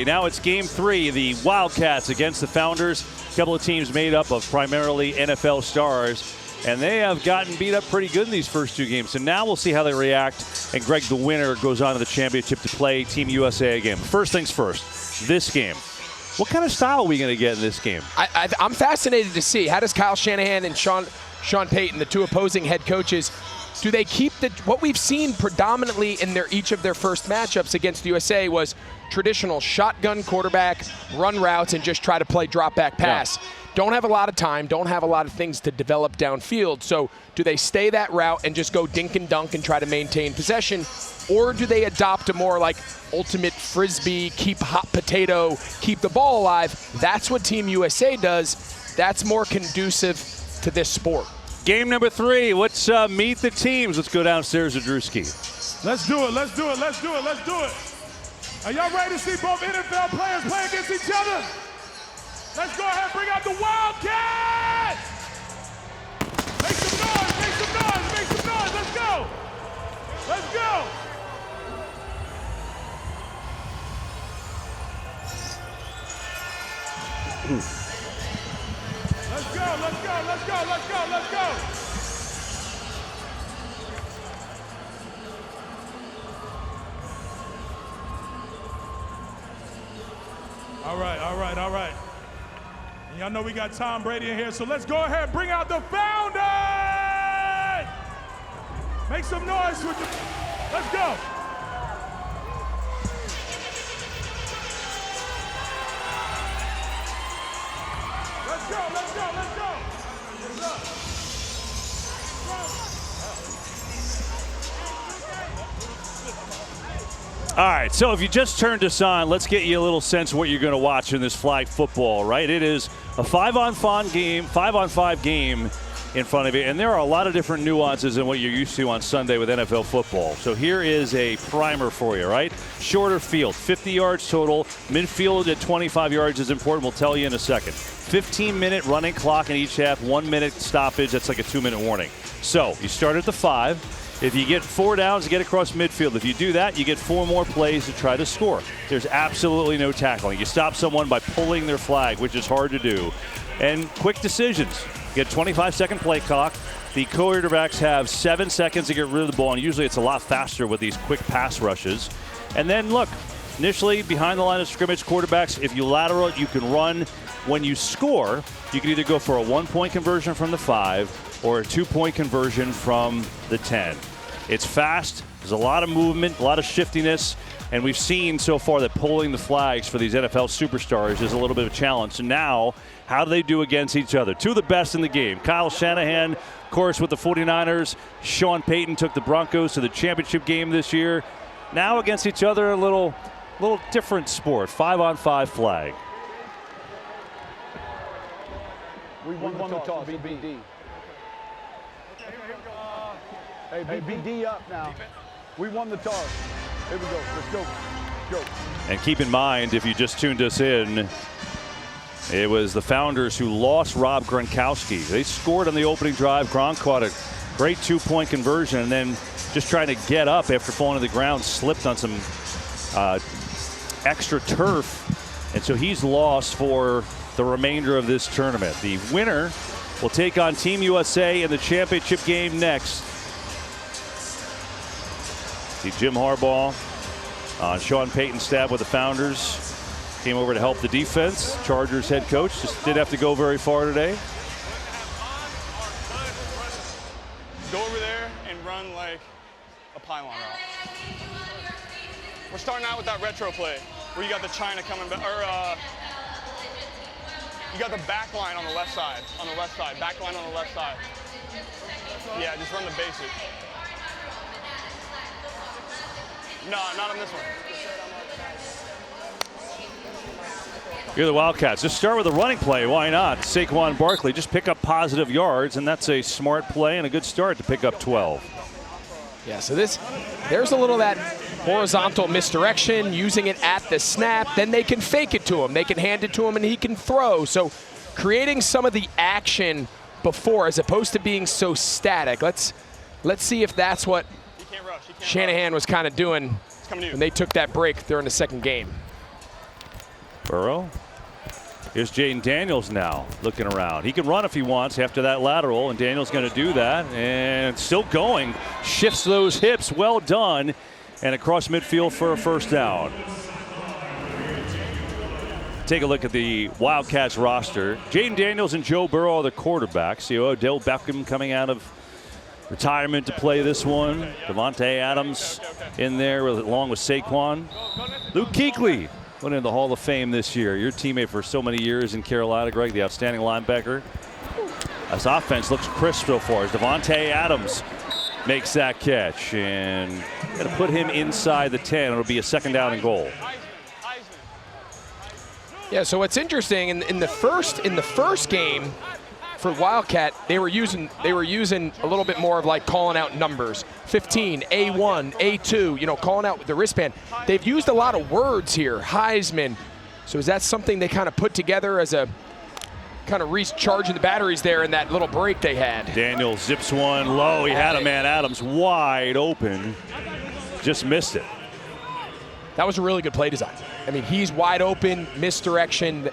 Now it's game 3, the Wildcats against the Founders. A couple of teams made up of primarily NFL stars, and they have gotten beat up pretty good in these first 2 games. So now we'll see how they react, and Greg, the winner, goes on to the championship to play Team USA again. First things first, this game. What kind of style are we going to get in this game? I'm fascinated to see, how does Kyle Shanahan and Sean Payton, the 2 opposing head coaches, do they keep what we've seen predominantly in each of their first matchups against the USA was traditional shotgun quarterback, run routes, and just try to play drop back pass. Yeah. Don't have a lot of time, don't have a lot of things to develop downfield. So do they stay that route and just go dink and dunk and try to maintain possession? Or do they adopt a more like ultimate frisbee, keep hot potato, keep the ball alive? That's what Team USA does. That's more conducive to this sport. Game number 3, let's meet the teams. Let's go downstairs to Drewski. Let's do it, let's do it, let's do it, let's do it. Are y'all ready to see both NFL players play against each other? Let's go ahead and bring out the Wildcats! Make some noise, make some noise, make some noise, let's go! Let's go! Let's go, let's go, let's go, let's go, let's go! All right, all right, all right. And y'all know we got Tom Brady in here, so let's go ahead and bring out the Founders! Make some noise with the... Let's go! Let's go, let's go, let's go! What's up? All right, so if you just turned us on, let's get you a little sense of what you're going to watch in this flag football, right? It is a 5-on-5 game in front of you, and there are a lot of different nuances than what you're used to on Sunday with NFL football. So here is a primer for you, right? Shorter field, 50 yards total. Midfield at 25 yards is important. We'll tell you in a second. 15-minute running clock in each half, 1-minute stoppage. That's like a 2-minute warning. So you start at the 5. If you get 4 downs, you get across midfield. If you do that, you get 4 more plays to try to score. There's absolutely no tackling. You stop someone by pulling their flag, which is hard to do. And quick decisions. You get a 25-second play clock. The quarterbacks have 7 seconds to get rid of the ball, and usually it's a lot faster with these quick pass rushes. And then, look, initially, behind the line of scrimmage, quarterbacks, if you lateral it, you can run. When you score, you can either go for a 1-point conversion from the 5 or a 2-point conversion from the 10. It's fast, there's a lot of movement, a lot of shiftiness, and we've seen so far that pulling the flags for these NFL superstars is a little bit of a challenge. So now, how do they do against each other? 2 of the best in the game. Kyle Shanahan, of course, with the 49ers. Sean Payton took the Broncos to the championship game this year. Now against each other, a little different sport, 5-on-5 flag. We won the toss, BD. Hey, BD up now. We won the toss. Here we go. Let's go. Go. And keep in mind, if you just tuned us in, it was the Founders who lost Rob Gronkowski. They scored on the opening drive. Gronk caught a great 2-point conversion, and then just trying to get up after falling to the ground, slipped on some extra turf. And so he's lost for the remainder of this tournament. The winner will take on Team USA in the championship game next. See Jim Harbaugh on Sean Payton's staff with the Founders. Came over to help the defense. Chargers head coach just didn't have to go very far today. Go over there and run like a pylon route. We're starting out with that retro play where you got the China coming back, or you got the back line on the left side. Back line on the left side. Yeah, just run the basic. No, not on this one. You're the Wildcats. Just start with a running play. Why not? Saquon Barkley, just pick up positive yards, and that's a smart play and a good start to pick up 12. Yeah, so there's a little of that horizontal misdirection, using it at the snap. Then they can fake it to him. They can hand it to him, and he can throw. So creating some of the action before, as opposed to being so static. Let's see if that's what Shanahan was kind of doing when they took that break during the second game. Burrow. Here's Jaden Daniels now looking around. He can run if he wants after that lateral, and Daniels going to do that. And still going. Shifts those hips. Well done. And across midfield for a first down. Take a look at the Wildcats roster. Jaden Daniels and Joe Burrow are the quarterbacks. See Odell Beckham coming out of retirement to play this one. Devontae Adams in there along with Saquon. Luke Kuechly went into the Hall of Fame this year. Your teammate for so many years in Carolina, Greg, the outstanding linebacker. This offense looks crisp so far as Devontae Adams makes that catch. And going to put him inside the 10. It'll be a second down and goal. Yeah, so what's interesting in the first game for Wildcat, they were using a little bit more of like calling out numbers. 15, A1, A2, you know, calling out with the wristband. They've used a lot of words here, Heisman. So is that something they kind of put together as a kind of recharging the batteries there in that little break they had? Daniel zips one low. He had a man, Adams, wide open. Just missed it. That was a really good play design. I mean, he's wide open, misdirection.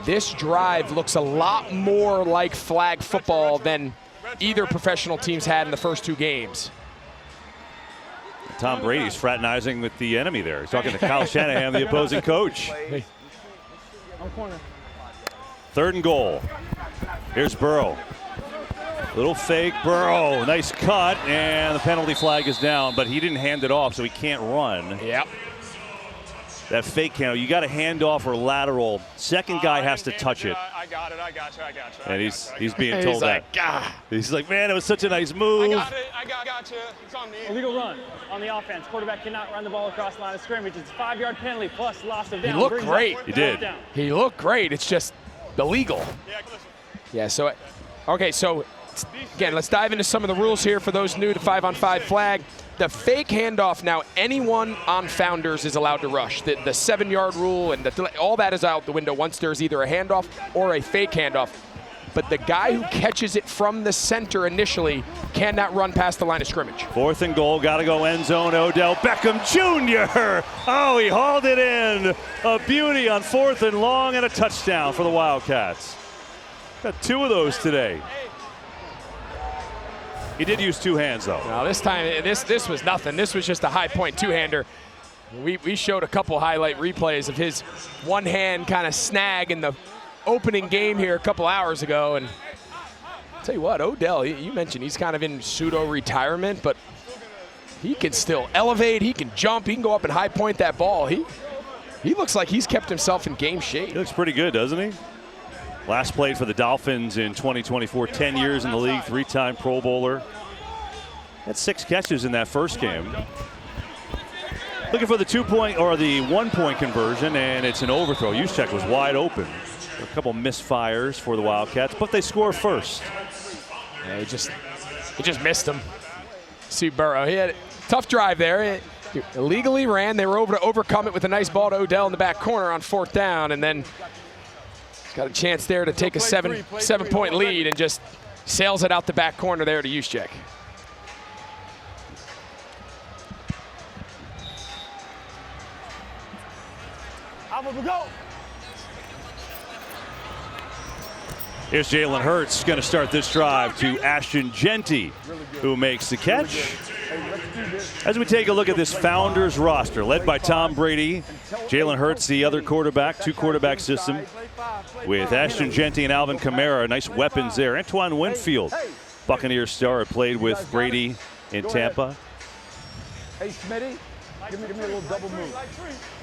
This drive looks a lot more like flag football than either professional teams had in the first two games. Tom Brady's fraternizing with the enemy there. He's talking to Kyle Shanahan, the opposing coach. Third and goal. Here's Burrow. Little fake, Burrow, nice cut, and the penalty flag is down, but he didn't hand it off, so he can't run. Yep. That fake count, you got to hand off or lateral. Second guy has to touch it. I got you. And he's being told like, that. He's like, man, it was such a nice move. I got you. It's on me. Illegal run on the offense. Quarterback cannot run the ball across the line of scrimmage. It's a 5-yard penalty plus loss of down. He looked great. He did. He looked great. It's just illegal. Yeah, so, okay, so again, let's dive into some of the rules here for those new to 5-on-5 flag. The fake handoff, now anyone on Founders is allowed to rush. The 7-yard rule and all that is out the window once there's either a handoff or a fake handoff. But the guy who catches it from the center initially cannot run past the line of scrimmage. Fourth and goal, got to go end zone. Odell Beckham Jr. Oh, he hauled it in. A beauty on 4th and long and a touchdown for the Wildcats. Got 2 of those today. He did use 2 hands, though. Now this time, this was nothing. This was just a high point two-hander. We showed a couple highlight replays of his one hand kind of snag in the opening game here a couple hours ago. And I'll tell you what, Odell, you mentioned he's kind of in pseudo-retirement, but he can still elevate. He can jump. He can go up and high point that ball. He looks like he's kept himself in game shape. He looks pretty good, doesn't he? Last played for the Dolphins in 2024, 10 years in the league, 3-time Pro Bowler. Had 6 catches in that first game. Looking for the 2-point or the 1-point conversion, and it's an overthrow. Juszczyk was wide open. A couple misfires for the Wildcats, but they score first. Yeah, he just missed him. See Burrow. He had a tough drive there. He illegally ran. They were able to overcome it with a nice ball to Odell in the back corner on 4th down, and then got a chance there to take a 7-point lead and just sails it out the back corner there to Juszczyk. Here's Jalen Hurts going to start this drive to Ashton Genty, who makes the catch. As we take a look at this Founders roster, led by Tom Brady, Jalen Hurts, the other quarterback, 2-quarterback system, with Ashton Genty and Alvin Kamara, nice weapons there. Antoine Winfield, Buccaneers star, played with Brady in Tampa. Hey, Smitty, give me a little double move.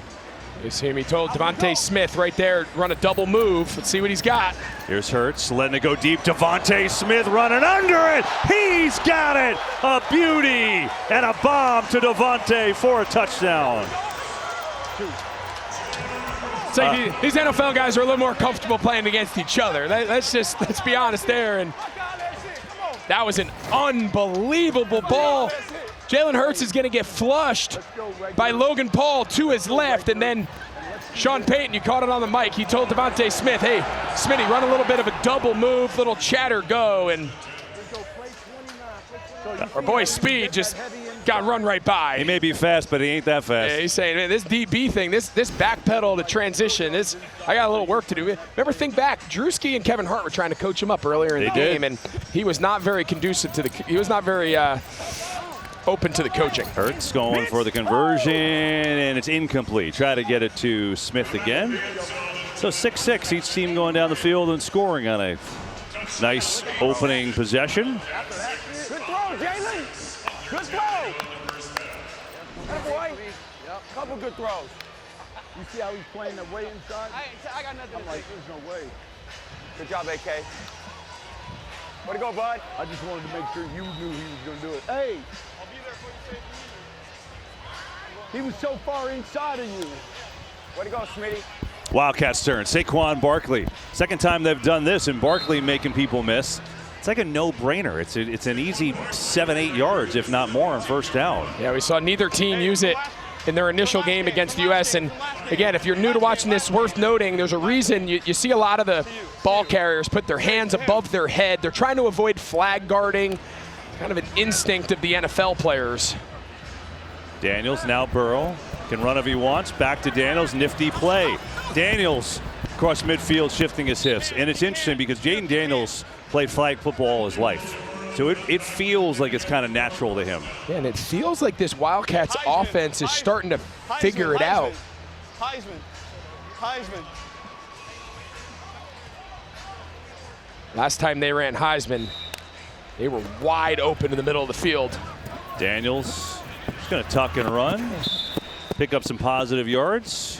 You see him, he told Devontae Smith right there, run a double move. Let's see what he's got. Here's Hurts, letting it go deep. Devontae Smith running under it. He's got it. A beauty and a bomb to Devontae for a touchdown. It's like these NFL guys are a little more comfortable playing against each other. Let's be honest there. And that was an unbelievable ball. Jalen Hurts is going to get flushed by Logan Paul to his left, and then Sean Payton, you caught it on the mic. He told Devontae Smith, hey, Smitty, run a little bit of a double move, little chatter go, and our boy Speed just got run right by. He may be fast, but he ain't that fast. Yeah, he's saying, man, this DB thing, this backpedal to transition, I got a little work to do. Remember, think back, Drewski and Kevin Hart were trying to coach him up earlier in the game, and he was not very conducive to he was not very open to the coaching. Hurts going for the conversion, and it's incomplete. Try to get it to Smith again. So 6-6, each team going down the field and scoring on a nice opening possession. Good throw, Jalen. Good throw. That boy. Yep. Couple good throws. You see how he's playing that way inside? I got nothing I'm like, there's no way. Good job, AK. Way to go, bud. I just wanted to make sure you knew he was going to do it. Hey. I'll be there for you. He was so far inside of you. Way to go, Smitty. Wildcats turn. Saquon Barkley. Second time they've done this, and Barkley making people miss. It's like a no-brainer. It's an easy 7-8 yards, if not more, on first down. Yeah, we saw neither team use it in their initial game against the U.S. And again, if you're new to watching this, worth noting, there's a reason you see a lot of the ball carriers put their hands above their head. They're trying to avoid flag guarding, kind of an instinct of the NFL players. Daniels, now Burrow. Can run if he wants. Back to Daniels. Nifty play. Daniels across midfield shifting his hips. And it's interesting because Jaden Daniels played flag football all his life. So it feels like it's kind of natural to him. Yeah, and it feels like this Wildcats offense is starting to figure it out. Heisman. Last time they ran Heisman, they were wide open in the middle of the field. Daniels is going to tuck and run. Pick up some positive yards.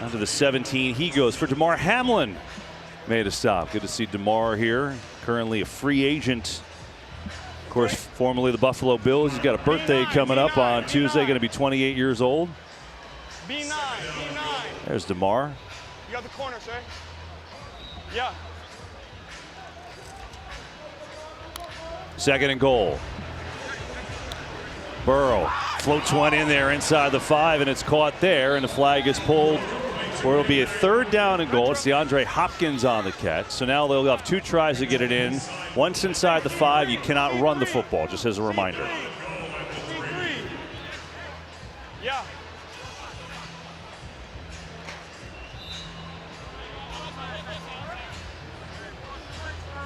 Onto the 17 he goes for DeMar Hamlin. Made a stop. Good to see DeMar here. Currently a free agent. Of course, formerly the Buffalo Bills. He's got a birthday coming up on Tuesday. Going to be 28 years old. B9. There's DeMar. You got the corner, sir. Yeah. Second and goal. Burrow floats one in there inside the 5, and it's caught there, and the flag is pulled. Where it'll be a third down and goal. It's DeAndre Hopkins on the catch. So now they'll have 2 tries to get it in. Once inside the 5, you cannot run the football, just as a reminder. Yeah.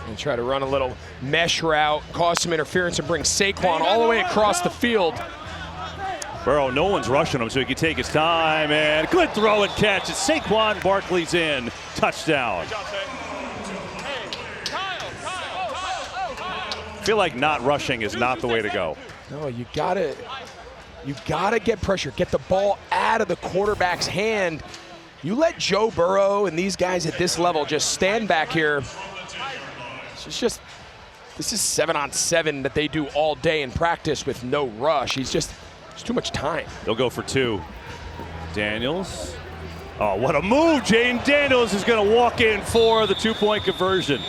And try to run a little mesh route, cause some interference, and bring Saquon all the way across the field. Burrow, no one's rushing him, so he can take his time, and good throw and catch. It's Saquon Barkley's in. Touchdown. I feel like not rushing is not the way to go. No, you gotta get pressure, get the ball out of the quarterback's hand. You let Joe Burrow and these guys at this level just stand back here. This is 7-on-7 that they do all day in practice with no rush. It's too much time. They'll go for 2. Daniels. Oh, what a move. Jaden Daniels is going to walk in for the 2-point conversion.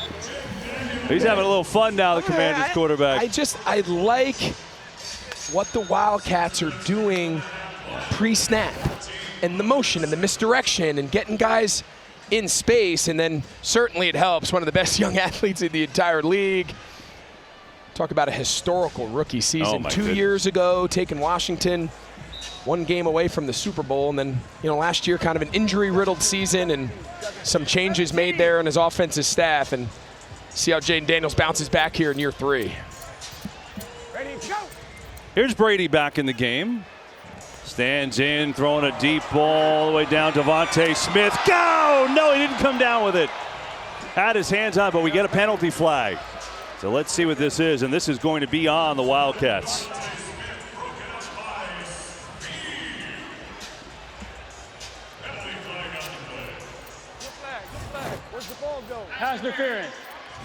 He's having a little fun now, the Commanders quarterback. I like what the Wildcats are doing pre-snap, and the motion and the misdirection and getting guys in space, and then certainly it helps. One of the best young athletes in the entire league. Talk about a historical rookie season. 2 years ago, taking Washington 1 game away from the Super Bowl, and then last year kind of an injury-riddled season and some changes made there in his offensive staff, and see how Jaden Daniels bounces back here in year 3. Ready, go. Here's Brady back in the game. Stands in, throwing a deep ball all the way down to Devontae Smith. Go! No, he didn't come down with it. Had his hands on, but we get a penalty flag. So let's see what this is, and this is going to be on the Wildcats. Where's the ball go? Pass interference.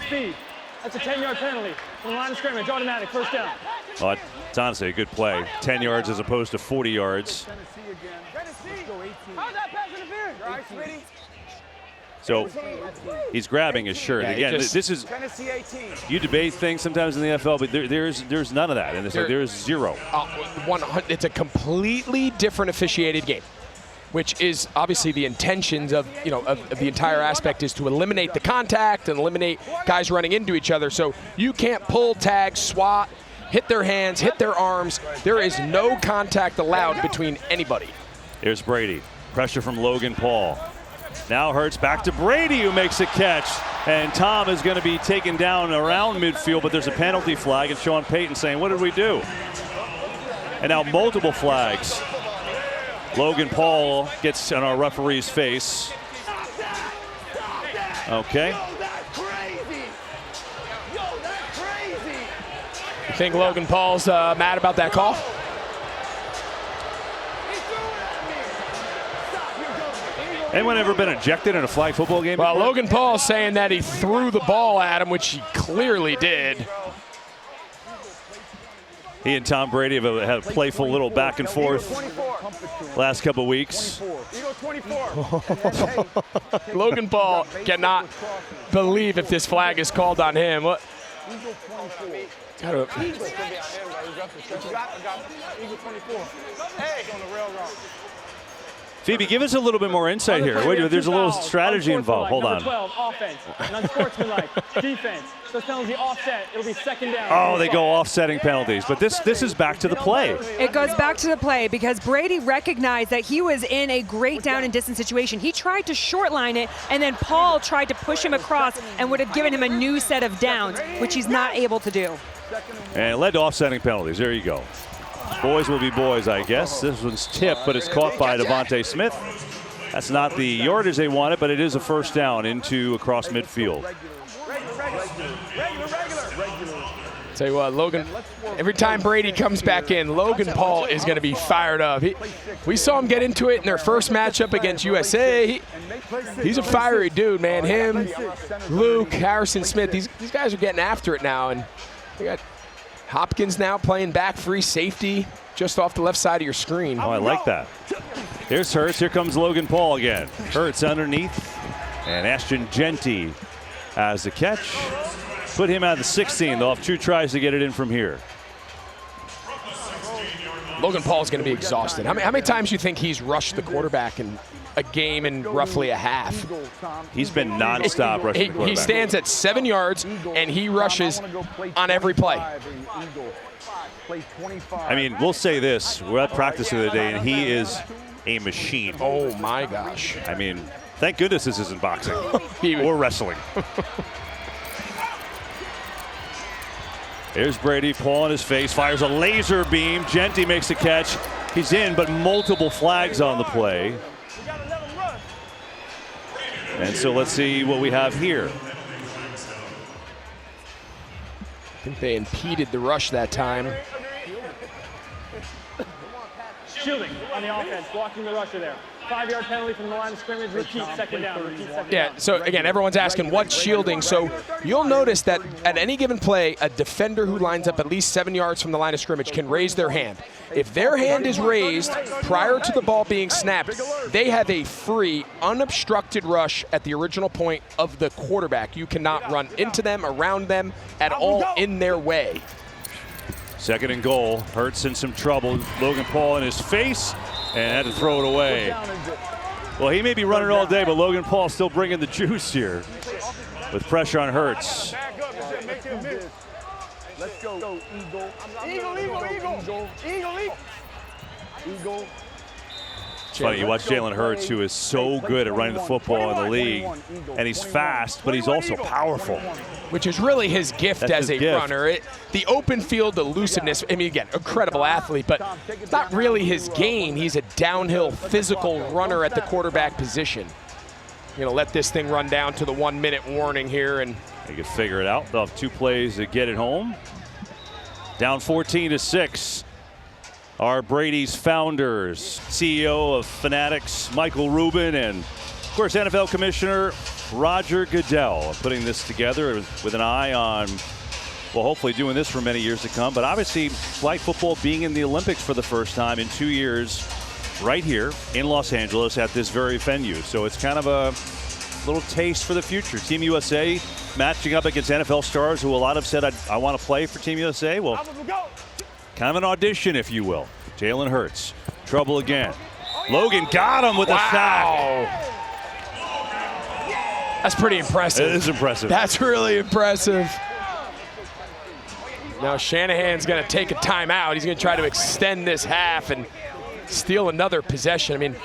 Speed. That's a 10-yard penalty. From the line of scrimmage, automatic, first down. Well, it's honestly a good play. 10 yards as opposed to 40 yards. Tennessee again. Tennessee. Let's go 18. How's that pass interference? All right, Smitty. So he's grabbing his shirt. Yeah, Again, this is, Tennessee 18. you debate things sometimes in the NFL, but there's none of that. And there's 0. It's a completely different officiated game, which is obviously the intentions of the entire aspect is to eliminate the contact and eliminate guys running into each other. So you can't pull, tag, swat, hit their hands, hit their arms. There is no contact allowed between anybody. Here's Brady. Pressure from Logan Paul. Now Hurts back to Brady, who makes a catch. And Tom is going to be taken down around midfield, but there's a penalty flag, and Sean Payton saying, what did we do? And now multiple flags. Logan Paul gets on our referee's face. Okay. You think Logan Paul's mad about that call? Anyone ever been ejected in a flag football game Well, before? Logan Paul's saying that he threw the ball at him, which he clearly did. He and Tom Brady have had a playful little back and forth last couple of weeks. Logan Paul cannot believe if this flag is called on him. What? Phoebe, give us a little bit more insight here. Wait, there's a little strategy involved. Hold on. 12, offense. And unsportsmanlike, defense. So penalty offset. It'll be second down. Oh, they go offsetting penalties. But this is back to the play. It goes back to the play because Brady recognized that he was in a great down and distance situation. He tried to short line it, and then Paul tried to push him across and would have given him a new set of downs, which he's not able to do. And it led to offsetting penalties. There you go. Boys will be boys, I guess. This one's tipped, but it's caught by Devontae Smith. That's not the yardage they wanted, but it is a first down into across midfield. Tell you what, Logan, every time Brady comes back in, Logan Paul is going to be fired up. We saw him get into it in their first matchup against USA. He's a fiery dude, man. Him, Luke, Harrison Smith, these guys are getting after it now. And they got Hopkins now playing back free safety just off the left side of your screen. Oh, I like that. Here's Hurts. Here comes Logan Paul again. Hurts underneath. And Ashton Genty has the catch. Put him out of the 16. They'll have 2 tries to get it in from here. Logan Paul's going to be exhausted. How many times do you think he's rushed the quarterback in a game in roughly a half? He's been nonstop rushing the quarterback. He stands at 7 yards, and he rushes on every play. I mean, we'll say this. We're at practice the other day, and he is a machine. Oh, my gosh. I mean, thank goodness this isn't boxing or wrestling. Here's Brady, Paul in his face, fires a laser beam. Genty makes the catch. He's in, but multiple flags on the play. And so let's see what we have here. I think they impeded the rush that time. Shielding on the offense, blocking the rusher there. 5-yard penalty from the line of scrimmage. Repeat second down. Yeah, so again, everyone's asking what's shielding. So you'll notice that at any given play, a defender who lines up at least 7 yards from the line of scrimmage can raise their hand. If their hand is raised prior to the ball being snapped, they have a free, unobstructed rush at the original point of the quarterback. You cannot run into them, around them, at all in their way. Second and goal. Hurts in some trouble. Logan Paul in his face and had to throw it away. Well, he may be running all day, but Logan Paul still bringing the juice here with pressure on Hurts. Let's go, Eagle. Eagle, Eagle, Eagle. Eagle, Eagle. Eagle. It's funny, you watch Jalen Hurts, who is so good at running the football in the league, and he's fast, but he's also powerful. Which is really his gift as a runner. The open field elusiveness, I mean, again, incredible athlete, but it's not really his game. He's a downhill physical runner at the quarterback position. You're going to let this thing run down to the 1-minute warning here. And they can figure it out. They'll have 2 plays to get it home. Down 14-6. Are Brady's founders, CEO of Fanatics, Michael Rubin, and of course NFL Commissioner Roger Goodell, putting this together with an eye on, well, hopefully doing this for many years to come. But obviously, flag football being in the Olympics for the first time in 2 years, right here in Los Angeles at this very venue. So it's kind of a little taste for the future. Team USA matching up against NFL stars who a lot have said, I want to play for Team USA. Well, kind of an audition, if you will. Jalen Hurts, trouble again. Logan got him with a sack. That's pretty impressive. It is impressive. That's really impressive. Now Shanahan's going to take a timeout. He's going to try to extend this half and steal another possession. I mean,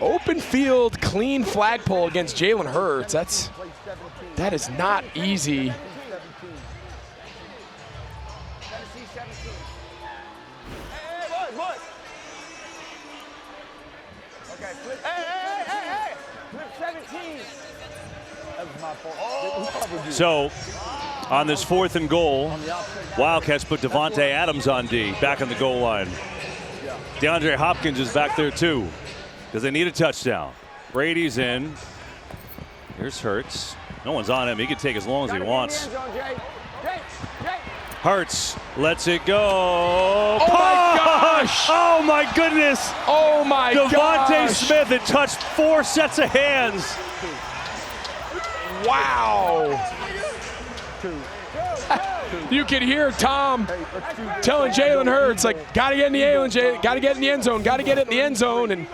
open field, clean flagpole against Jalen Hurts. That is not easy. So, on this 4th and goal, Wildcats put Devontae Adams on D, back on the goal line. DeAndre Hopkins is back there too, because they need a touchdown. Brady's in. Here's Hurts. No one's on him. He can take as long as he wants. Hurts lets it go. Oh my gosh! Oh my goodness! Oh my gosh! Devontae Smith had touched 4 sets of hands. Wow! You can hear Tom telling Jalen Hurts, like, gotta get in the gotta get in the end zone, gotta get it in the end zone. And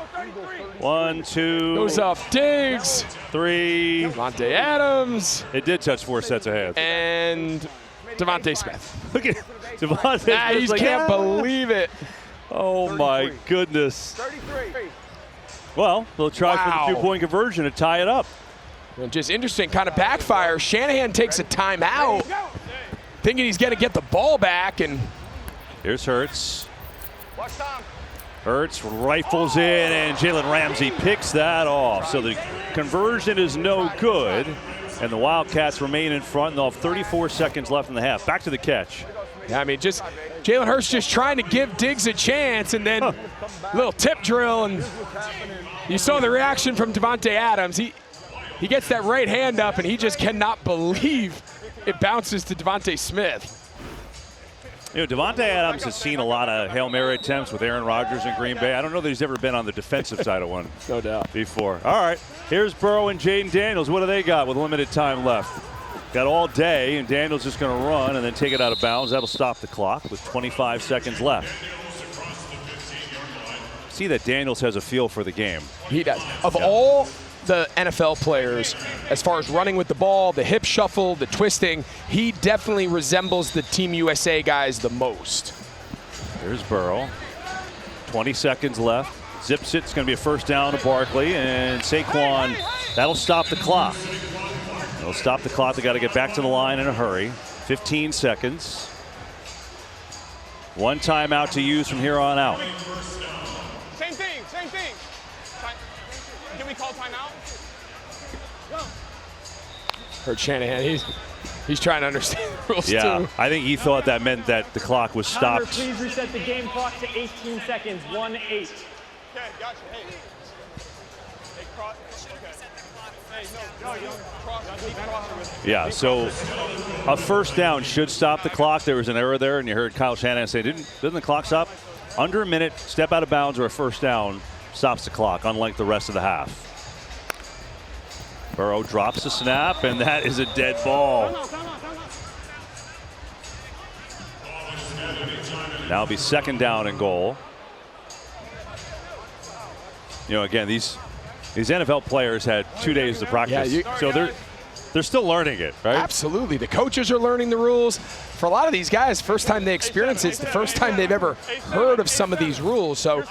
1, 2. goes off Diggs. 3. Devontae Adams. It did touch 4 sets of hands. And Devontae Smith. Look at Devontae Smith. He can't believe it. Oh my goodness. Well, they'll try for the 2-point conversion to tie it up. And just interesting, kind of backfire. Shanahan takes a timeout, thinking he's going to get the ball back. And here's Hurts. Hurts rifles in, and Jalen Ramsey picks that off. So the conversion is no good, and the Wildcats remain in front. And they'll have 34 seconds left in the half. Back to the catch. Yeah, I mean, just Jalen Hurts just trying to give Diggs a chance, and then little tip drill, and you saw the reaction from Devontae Adams. He gets that right hand up, and he just cannot believe it bounces to Devontae Smith. You know, Devontae Adams has seen a lot of Hail Mary attempts with Aaron Rodgers in Green Bay. I don't know that he's ever been on the defensive side of one. No doubt. Before. All right, here's Burrow and Jaden Daniels. What do they got with limited time left? Got all day, and Daniels just going to run and then take it out of bounds. That'll stop the clock with 25 seconds left. See that Daniels has a feel for the game. He does. Of all the NFL players, as far as running with the ball, the hip shuffle, the twisting, he definitely resembles the Team USA guys the most. There's Burrow. 20 seconds left. Zips it. It's going to be a first down to Barkley, and Saquon, that'll stop the clock. They'll stop the clock. They got to get back to the line in a hurry. 15 seconds. 1 timeout to use from here on out. Same thing. Can we call timeout? Heard Shanahan, he's trying to understand the rules Yeah, too. I think he thought that meant that the clock was Timer, stopped. please reset the game clock to 18 seconds. 1-8. Okay, gotcha. Hey, cross. Okay. Hey, no, you don't cross. Keep crossing with it. Yeah, so a first down should stop the clock. There was an error there, and you heard Kyle Shanahan say, doesn't the clock stop? Under a minute, step out of bounds or a first down stops the clock, unlike the rest of the half. Burrow drops the snap, and that is a dead ball. Now it'll be 2nd down and goal. You know, again, these NFL players had 2 days to practice, so they're still learning it, right? Absolutely. The coaches are learning the rules. For a lot of these guys, first time they experience it's the first time they've ever heard of some of these rules. So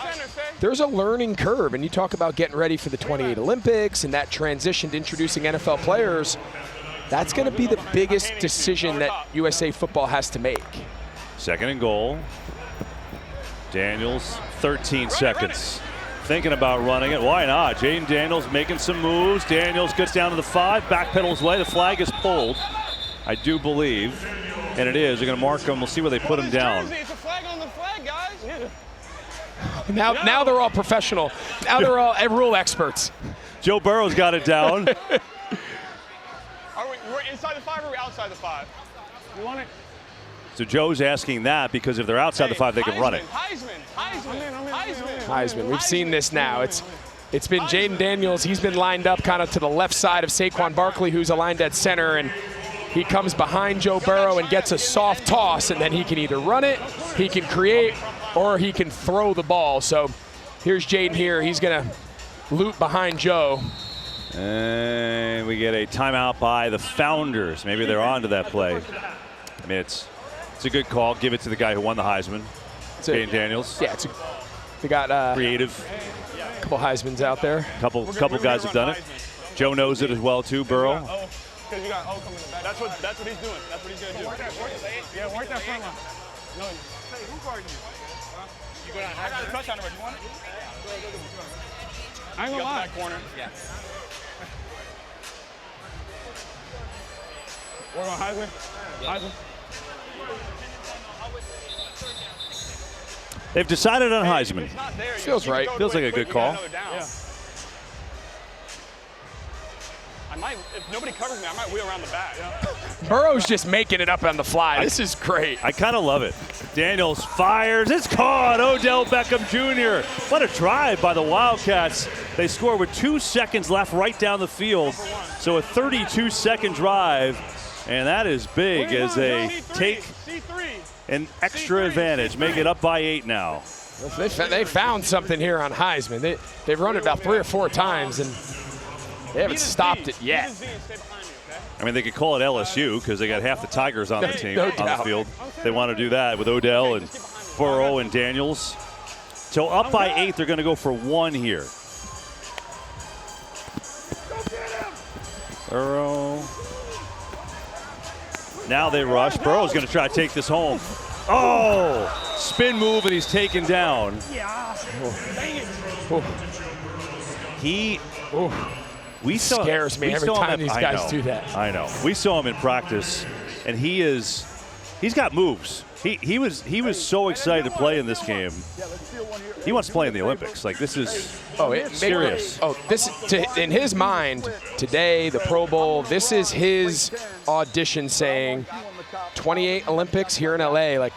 there's a learning curve. And you talk about getting ready for the 28 Olympics and that transition to introducing NFL players. That's going to be the biggest decision that USA football has to make. 2nd and goal. Daniels, 13 seconds. Thinking about running it. Why not? Jaden Daniels making some moves. Daniels gets down to the 5, backpedals away. The flag is pulled, I do believe. And it is. They're going to mark him. We'll see where they put him down. It's a flag on the flag, guys. Now they're all professional. Now they're all rule experts. Joe Burrow's got it down. We're inside the 5 or we're outside the 5? You want it? So Joe's asking that because if they're outside the 5, they can run it. Heisman. We've seen this now. It's been Jaden Daniels. He's been lined up kind of to the left side of Saquon Barkley, who's aligned at center, and he comes behind Joe Burrow and gets a soft toss, and then he can either run it, he can create, or he can throw the ball. So here's Jaden here. He's going to loop behind Joe. And we get a timeout by the Founders. Maybe they're on to that play. I mean, it's It's a good call. Give it to the guy who won the Heisman, Jane Daniels. Yeah, they got creative. A couple Heismans out there. Couple guys have done it. Joe knows it as well too. Burrow. Because you got O coming in the back. That's what he's doing. That's what he's gonna do. Work that front line. No. Hey, who guarding you? You go down. I got a touchdown already. You want it? I ain't gonna lie. Back corner. Yeah. Work on Heisman. Heisman. They've decided on Heisman. Feels right. Feels like a good call. Yeah. If nobody covers me, I might wheel around the back. Yeah. Burrow's just making it up on the fly. This is great. I kind of love it. Daniels fires. It's caught. Odell Beckham Jr. What a drive by the Wildcats. They score with 2 seconds left right down the field. So a 32-second drive. And that is big as they take an extra advantage. Make it up by 8 now. They found something here on Heisman. They've run it about 3 or 4 times, and they haven't stopped it yet. I mean, they could call it LSU because they got half the Tigers on the team, No on the doubt. field. They want to do that with Odell and Burrow and Daniels. So up by 8, they're going to go for 1 here. Burrow. Now they rush. Burrow's going to try to take this home. Oh, spin move, and he's taken down. We saw, Scares me every time these guys do that. I know. We saw him in practice, and he's got moves. He was so excited to play in this game. He wants to play in the Olympics. Like, this is serious. In his mind, today, the Pro Bowl, this is his audition saying, 28 Olympics here in LA. Like,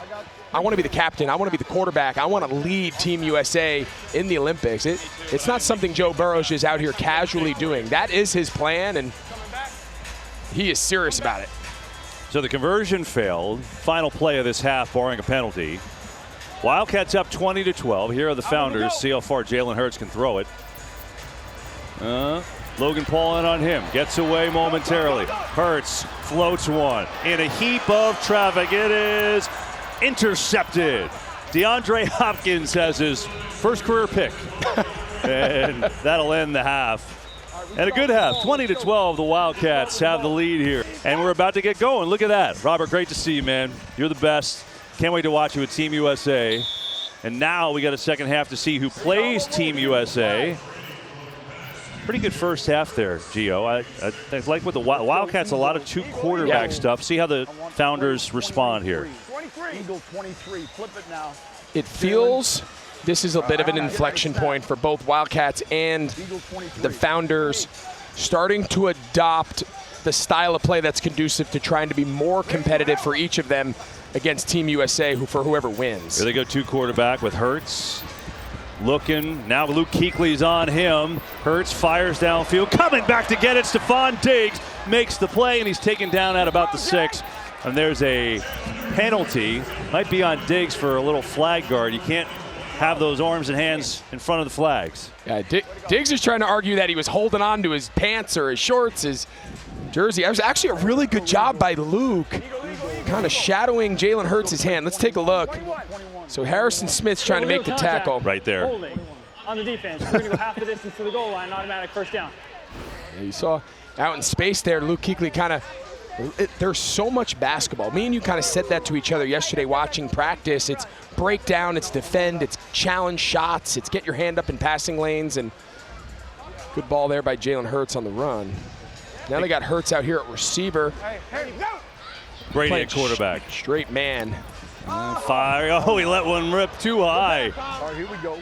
I want to be the captain. I want to be the quarterback. I want to lead Team USA in the Olympics. It's not something Joe Burrow's just out here casually doing. That is his plan, and he is serious about it. So the conversion failed. Final play of this half, barring a penalty. Wildcats up 20-12. Here are the Founders. See how far Jalen Hurts can throw it. Logan Paul in on him. Gets away momentarily. Hurts floats one. In a heap of traffic. It is intercepted. DeAndre Hopkins has his first career pick. And that'll end the half. And a good half. 20-12. The Wildcats have the lead here. And we're about to get going. Look at that. Robert, great to see you, man. You're the best. Can't wait to watch you with Team USA. And now we got a second half to see who plays Team USA. Pretty good first half there, Gio. I like with the Wildcats, a lot of 2 quarterback stuff. See how the Founders respond here. Eagle 23, flip it now. It feels this is a bit of an inflection point for both Wildcats and the Founders, starting to adopt the style of play that's conducive to trying to be more competitive for each of them against Team USA, for whoever wins. Here they go 2 quarterback with Hurts. Looking, now Luke Kuechly's on him. Hurts fires downfield, coming back to get it. Stephon Diggs makes the play, and he's taken down at about the 6. And there's a penalty. Might be on Diggs for a little flag guard. You can't have those arms and hands in front of the flags. Yeah, Diggs is trying to argue that he was holding on to his pants or his shorts, his jersey. That was actually a really good job by Luke, kind of shadowing Jalen Hurts' hand. Let's take a look. So Harrison Smith's trying to make the tackle. Right there. Holding on the defense. We're going to go half the distance to the goal line, automatic first down. Yeah, you saw out in space there, Luke Kuechly kind of, there's so much basketball. Me and you kind of said that to each other yesterday watching practice. It's break down, it's defend, it's challenge shots, it's get your hand up in passing lanes, and good ball there by Jalen Hurts on the run. Now they got Hurts out here at receiver. Brady at quarterback. Straight man. Fire. Oh, he let one rip too high. All right, here we go.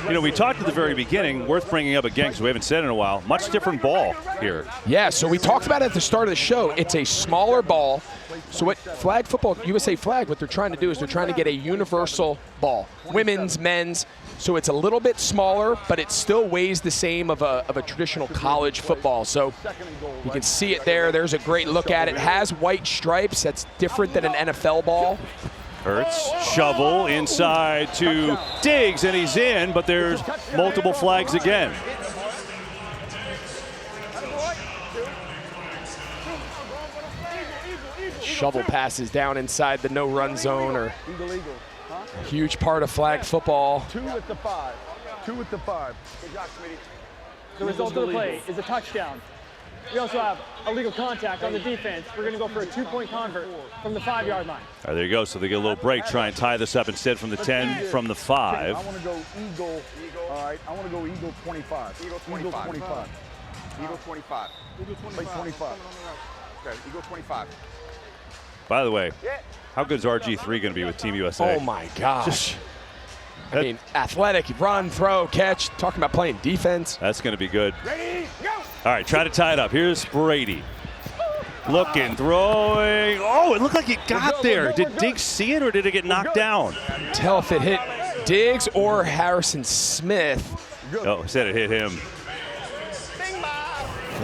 You know, we talked at the very beginning, worth bringing up again because we haven't said it in a while, much different ball here. Yeah, so we talked about it at the start of the show. It's a smaller ball. So what Flag Football, USA Flag, what they're trying to do is they're trying to get a universal ball. Women's, men's. So it's a little bit smaller, but it still weighs the same of a traditional college football. So you can see it there. There's a great look at it. It has white stripes. That's different than an NFL ball. Hurts, shovel inside to Diggs, and he's in, but there's multiple flags again. shovel passes down inside the no-run zone are Eagle, huh? a huge part of flag football. 2 at the 5. 2 at the 5. Good job, Smitty. The result of the play is a touchdown. We also have illegal contact on the defense. We're going to go for a 2-point convert from the 5-yard line. All right, there you go. So they get a little break, try and tie this up instead from the 10, from the 5. I want to go Eagle. All right, I want to go Eagle 25. Eagle 25. Eagle 25. Eagle 25. Play 25. Okay, Eagle 25. By the way, how good is RG3 going to be with Team USA? Oh my gosh. I mean, athletic, run, throw, catch, talking about playing defense. That's going to be good. Ready, go! All right, try to tie it up. Here's Brady. Looking, throwing. Oh, it looked like it got there. Did Diggs see it or did it get knocked down? Tell if it hit Diggs or Harrison Smith. Oh, it said it hit him.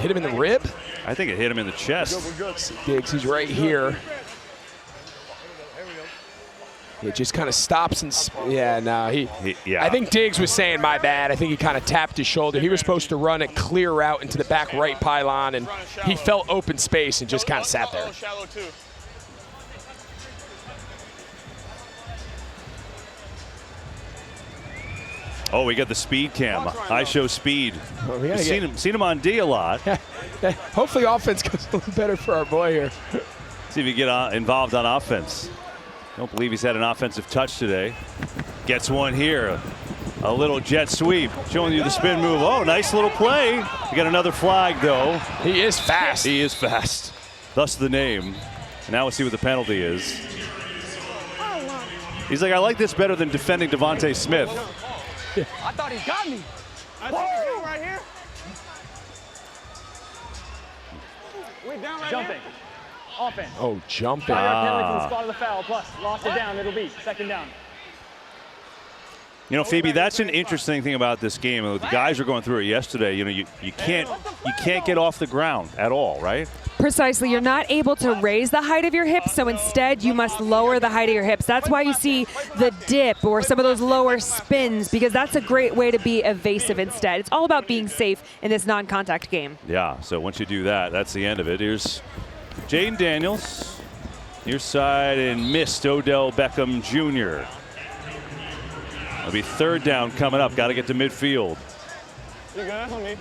Hit him in the rib. I think it hit him in the chest. Diggs, he's right here. It just kind of stops and Yeah. I think Diggs was saying my bad. I think he kind of tapped his shoulder. He was supposed to run a clear route into the back right pylon, and he felt open space and just kind of sat there. Shallow too. Oh, we got the speed cam. I show speed. Well, we We've gotta seen him on D a lot. Hopefully offense goes a little better for our boy here. See if you get involved on offense. Don't believe he's had an offensive touch today. Gets one here. A little jet sweep, showing you the spin move. Oh, nice little play. You got another flag, though. He is fast. He is fast. Thus the name. Now we'll see what the penalty is. He's like, I like this better than defending Devontae Smith. I thought he got me. I think it's you right here. We down right Jumping. here. Offense. Oh, jumping. 5-yard penalty from the spot of the foul, plus lost it down. It'll be 2nd down. You know, Phoebe, that's an interesting thing about this game. The guys are going through it yesterday. You know, you can't get off the ground at all, right? Precisely. You're not able to raise the height of your hips, so instead you must lower the height of your hips. That's why you see the dip or some of those lower spins, because that's a great way to be evasive instead. It's all about being safe in this non-contact game. Yeah, so once you do that, that's the end of it. Here's Jaden Daniels, near side, and missed Odell Beckham Jr. It'll be 3rd down coming up. Got to get to midfield. You good? That's on me.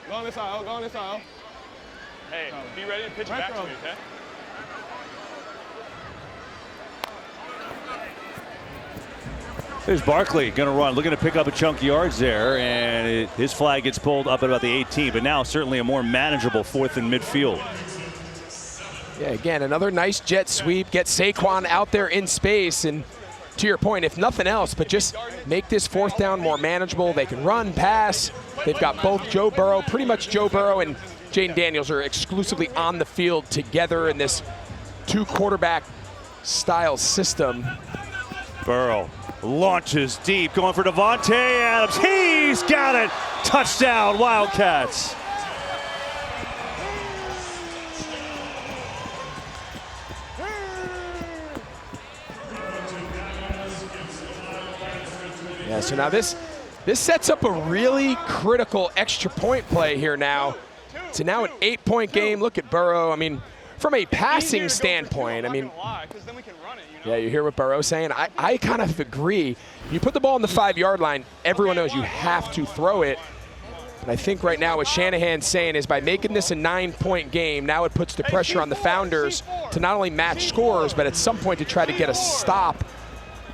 Go on this aisle, go on this aisle. Hey, be ready to pitch back to me, okay? There's Barkley going to run, looking to pick up a chunk of yards there, and his flag gets pulled up at about the 18, but now certainly a more manageable 4th and midfield. Yeah, again, another nice jet sweep. Get Saquon out there in space, and to your point, if nothing else, but just make this 4th down more manageable. They can run, pass. They've got both Joe Burrow, pretty much Joe Burrow and Jaden Daniels are exclusively on the field together in this 2-quarterback style system. Burrow launches deep, going for Devontae Adams. He's got it. Touchdown, Wildcats. Yeah, so now this sets up a really critical extra point play here now. So now an 8-point game. Look at Burrow. I mean, from a passing standpoint, I mean, yeah, you hear what Burrow's saying? I kind of agree. You put the ball on the 5-yard line, everyone knows you have to throw it. But I think right now what Shanahan's saying is by making this a 9-point game, now it puts the pressure on the Founders to not only match scores, but at some point to try to get a stop,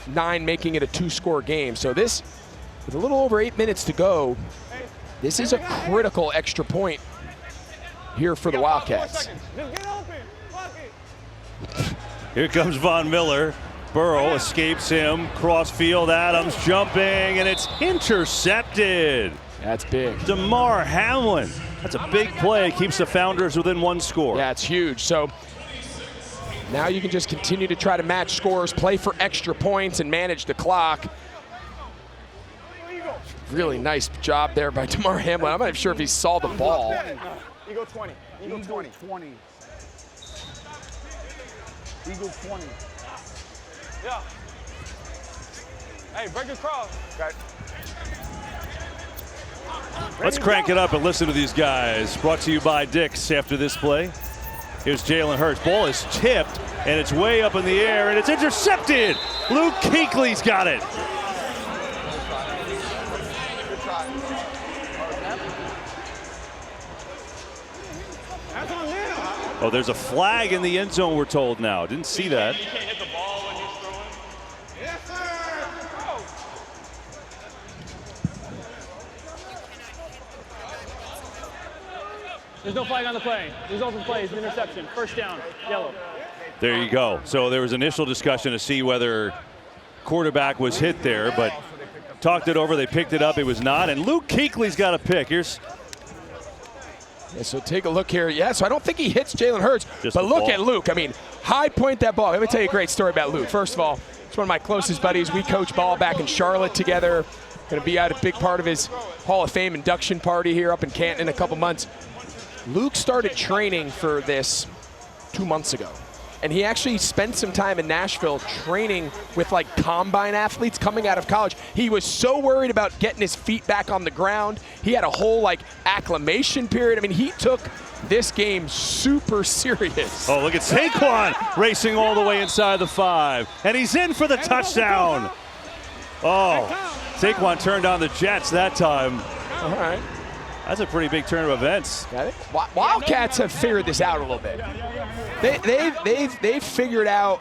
9 making it a 2-score game. So this, with a little over 8 minutes to go, this is a critical extra point here for the Wildcats. Here comes Von Miller. Burrow escapes him. Crossfield, Adams jumping, and it's intercepted. That's big. DeMar Hamlin. That's a big play. Keeps the Founders within 1 score. Yeah, it's huge. So now you can just continue to try to match scores, play for extra points, and manage the clock. Really nice job there by DeMar Hamlin. I'm not even sure if he saw the ball. Eagle 20. Eagle 20. Eagle 20. Yeah. Hey, break across. Got it. Let's crank it up and listen to these guys. Brought to you by Dick's after this play. Here's Jalen Hurts. Ball is tipped, and it's way up in the air, and it's intercepted. Luke Kuechly's got it. Oh, there's a flag in the end zone, we're told now. Didn't see that. You can't hit the ball when you're throwing. Yes, sir. There's no flag on the play. Result of the play is an interception. First down, yellow. There you go. So there was initial discussion to see whether quarterback was hit there, but talked it over. They picked it up. It was not. And Luke Kuechly's got a pick. Here's. Yeah, so take a look here. Yeah, so I don't think he hits Jalen Hurts, Just but the look ball. at Luke. I mean, high point that ball. Let me tell you a great story about Luke. First of all, it's one of my closest buddies. We coach ball back in Charlotte together. Going to be at a big part of his Hall of Fame induction party here up in Canton in a couple months. Luke started training for this 2 months ago. And he actually spent some time in Nashville training with like combine athletes coming out of college. He was so worried about getting his feet back on the ground. He had a whole like acclimation period. I mean, he took this game super serious. Oh, look at Saquon racing all the way inside the 5. And he's in for the touchdown. Oh, Saquon turned on the Jets that time. All right. That's a pretty big turn of events. Got it. Wildcats have figured this out a little bit. They've figured out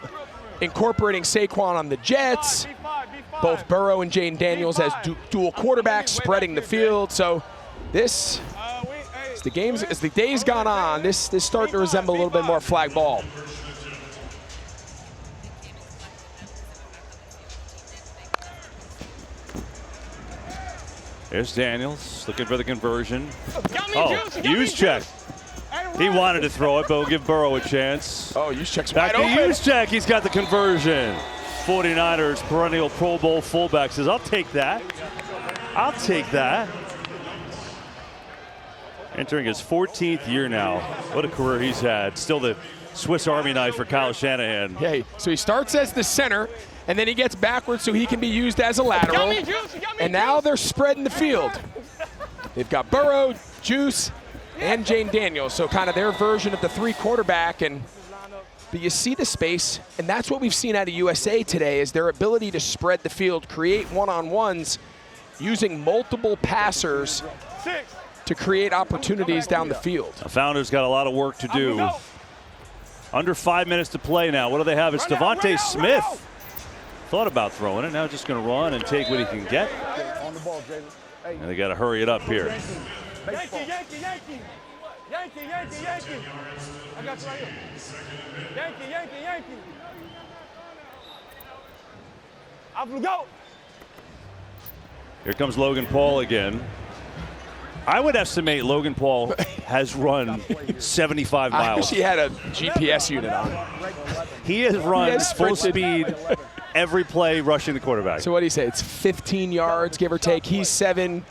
incorporating Saquon on the Jets, both Burrow and Jane Daniels as dual quarterbacks, spreading the field. So this, as the days gone on, this starting to resemble a little bit more flag ball. There's Daniels looking for the conversion. Oh, Juszczyk. He wanted to throw it, but we'll give Burrow a chance. Oh, Juszczyk's Back wide to open. Juszczyk. He's got the conversion. 49ers perennial Pro Bowl fullback says, I'll take that. I'll take that. Entering his 14th year now. What a career he's had. Still the Swiss Army knife for Kyle Shanahan. Yeah, so he starts as the center, and then he gets backwards so he can be used as a lateral. And now they're spreading the field. They've got Burrow, Juice, and Jane Daniels, so kind of their version of the 3 quarterback. But you see the space, and that's what we've seen out of USA today is their ability to spread the field, create one-on-ones, using multiple passers to create opportunities down the field. The Founders got a lot of work to do. Under 5 minutes to play now. What do they have? It's Devontae Smith. Thought about throwing it. Now just going to run and take what he can get. On the ball, Jalen. Hey. And they got to hurry it up here. Yankee, Yankee, Yankee. Yankee, Yankee, Yankee. I got you right here. Yankee, Yankee, Yankee. Up we go. Here comes Logan Paul again. I would estimate Logan Paul has run 75 I miles. wish he had a GPS unit on. He has run has full sprinted. speed every play rushing the quarterback. So what do you say? It's 15 yards, give or take. He's 7,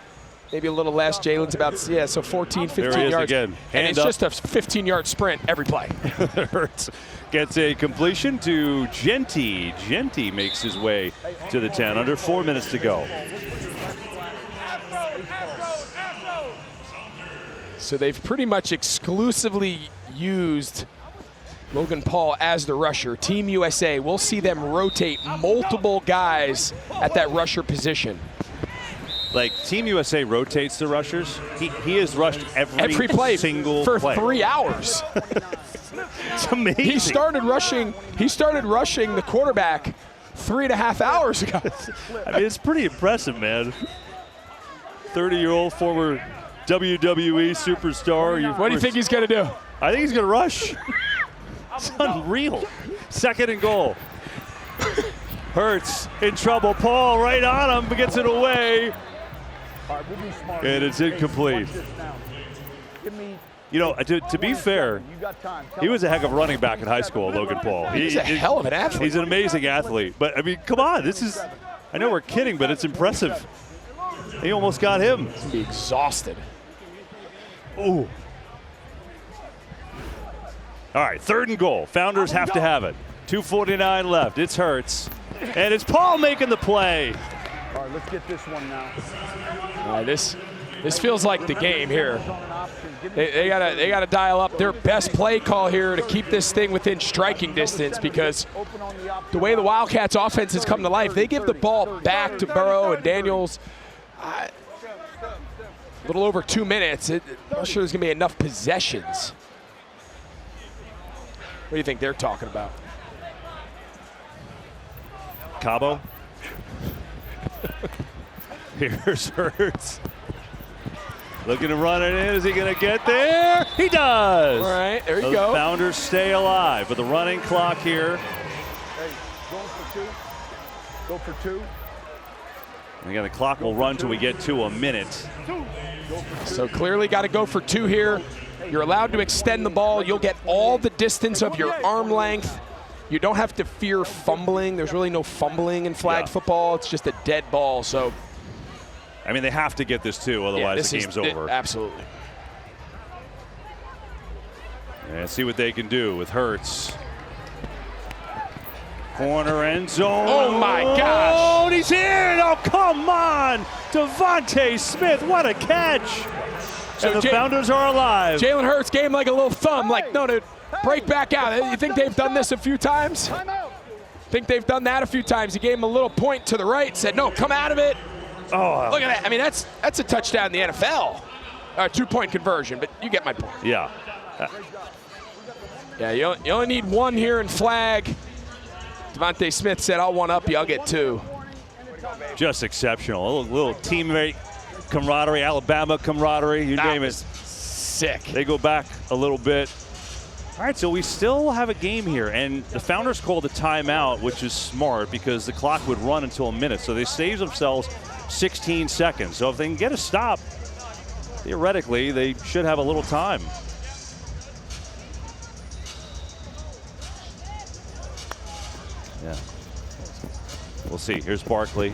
maybe a little less. Jalen's about, so 14, 15 There he is yards. again. And Hand it's up. just a 15-yard sprint every play. Hurts gets a completion to Genty. Genty makes his way to the 10. Under 4 minutes to go. So they've pretty much exclusively used Logan Paul as the rusher. Team USA, we'll see them rotate multiple guys at that rusher position. Like Team USA rotates the rushers. He has rushed every play single for play. 3 hours. It's amazing. He started rushing the quarterback 3.5 hours ago. I mean, it's pretty impressive, man. 30-year-old former WWE superstar. What do you think he's going to do? I think he's going to rush. It's unreal. 2nd and goal. Hurts in trouble. Paul right on him, but gets it away. And it's incomplete. You know, to be fair, he was a heck of a running back in high school, Logan Paul. He's a hell of an athlete. He's an amazing athlete. But, I mean, come on. I know we're kidding, but it's impressive. He almost got him. He's be exhausted. Ooh. All right, 3rd and goal. Founders have to have it. 2:49 left. It's Hurts. And it's Paul making the play. All right, let's get this one now. This feels like the game here. They gotta dial up their best play call here to keep this thing within striking distance, because the way the Wildcats offense has come to life, they give the ball back to Burrow and Daniels. A little over 2 minutes. I'm not sure there's gonna be enough possessions. What do you think they're talking about? Cabo. Here's Hurts. Looking to run it in. Is he going to get there? He does. All right, there you Those go. Founders stay alive. But the running clock here. Hey, going for 2. Go for 2. And again, the clock will run till we get to a minute. So clearly got to go for 2 here. You're allowed to extend the ball. You'll get all the distance of your arm length. You don't have to fear fumbling. There's really no fumbling in flag football. It's just a dead ball. So, I mean, they have to get this too, otherwise the game's over. Absolutely. And see what they can do with Hurts. Corner end zone. Oh my gosh. Oh, he's in. Oh, come on. Devontae Smith, what a catch. So and the Founders are alive. Jalen Hurts gave him like a little thumb, like, no, dude, break back out. You think they've done this a few times? Think they've done that a few times. He gave him a little point to the right, said, no, come out of it. Oh, look at that. I mean, that's a touchdown in the NFL. 2-point conversion, but you get my point. Yeah. Yeah, you only need 1 here in flag. Devontae Smith said, I'll one-up you, I'll get 2. Just exceptional. A little teammate camaraderie, Alabama camaraderie, you name it. Sick. They go back a little bit. All right, so we still have a game here, and the Founders called a timeout, which is smart because the clock would run until a minute. So they saved themselves 16 seconds. So if they can get a stop, theoretically, they should have a little time. Yeah. We'll see. Here's Barkley.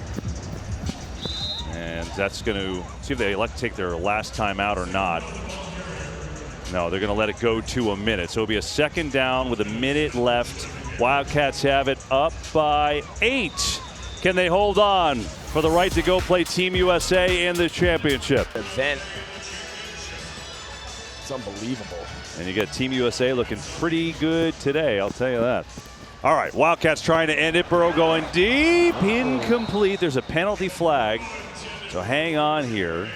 And that's going to see if they elect to take their last timeout or not. No, they're going to let it go to a minute. So it'll be a second down with a minute left. Wildcats have it up by 8. Can they hold on for the right to go play Team USA in the championship? Event. It's unbelievable. And you get Team USA looking pretty good today, I'll tell you that. All right, Wildcats trying to end it. Burrow going deep, incomplete. There's a penalty flag, so hang on here.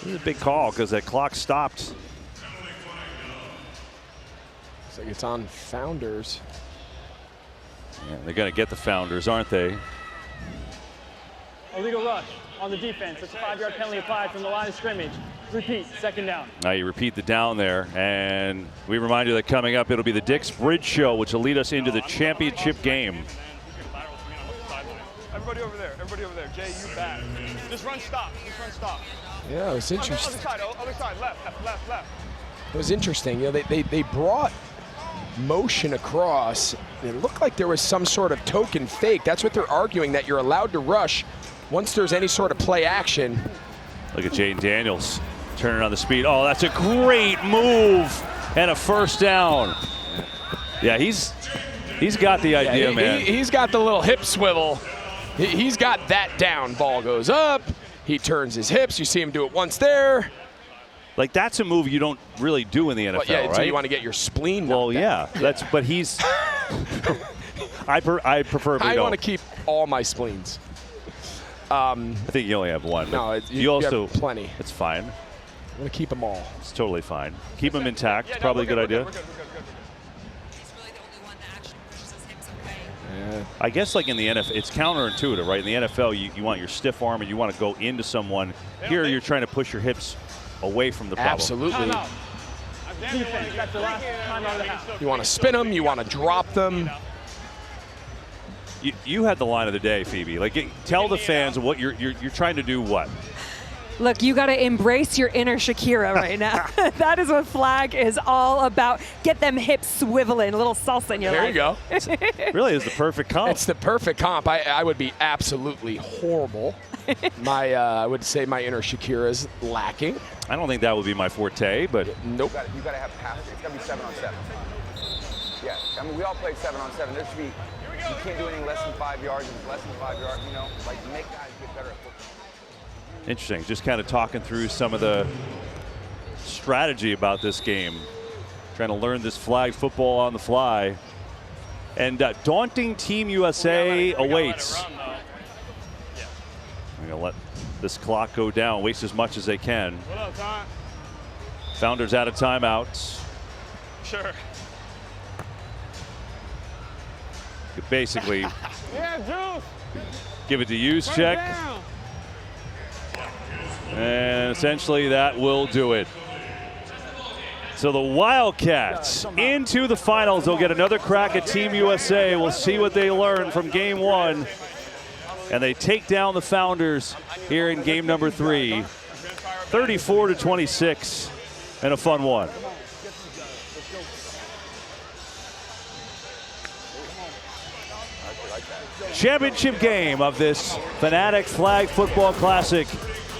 This is a big call because that clock stopped. Looks like it's on Founders. Yeah, they're going to get the Founders, aren't they? Illegal rush on the defense. That's a 5-yard penalty applied from the line of scrimmage. Repeat, second down. Now you repeat the down there, and we remind you that coming up, it'll be the Dick's Bridge Show, which will lead us into the championship game. Everybody over there. Everybody over there. Jay, you back. Just run stop. Just run stop. Yeah, it was interesting. Other side. Left. It was interesting. You know, they brought motion across. It looked like there was some sort of token fake. That's what they're arguing, that you're allowed to rush once there's any sort of play action. Look at Jaden Daniels turning on the speed. Oh, that's a great move and a first down. Yeah, he's got the idea, man. He's got the little hip swivel. He's got that down. Ball goes up. He turns his hips. You see him do it once there. Like, that's a move you don't really do in the NFL, yeah, right? Until you want to get your spleen. Well, yeah, but he's. I prefer. I want to keep all my spleens. I think you only have one. No, you also have plenty. It's fine. I'm going to keep them all. It's totally fine. Keep them intact. Yeah, probably a good idea. We're good. Yeah. I guess like in the NFL, it's counterintuitive, right? In the NFL, you want your stiff arm and you want to go into someone. Here, you're trying to push your hips away from the problem. Absolutely. Defense, that's the last time out of the house. You want to spin them. You want to drop them. You had the line of the day, Phoebe. Like, tell the fans what you're trying to do. What? Look, you got to embrace your inner Shakira right now. That is what flag is all about. Get them hips swiveling, a little salsa in your life. There you go. Really is the perfect comp. It's the perfect comp. I would be absolutely horrible. I would say my inner Shakira is lacking. I don't think that would be my forte, but nope. You got to have passes. It's got to be 7-on-7. Yeah, I mean, we all played 7-on-7. There should be You can't do anything less than 5 yards. If it's less than 5 yards, you know, like make guys get better at football. Interesting. Just kind of talking through some of the strategy about this game. Trying to learn this flag football on the fly. And daunting Team USA awaits. I'm going to let this clock go down, waste as much as they can. What up, Tom? Founders out of timeouts. Sure. Could basically Yeah, Juice. give it to use check. And essentially that will do it. So the Wildcats into the finals. They'll get another crack at Team USA. We'll see what they learn from game 1. And they take down the Founders here in game number 3. 34-26 and a fun one. Championship game of this Fanatics Flag Football Classic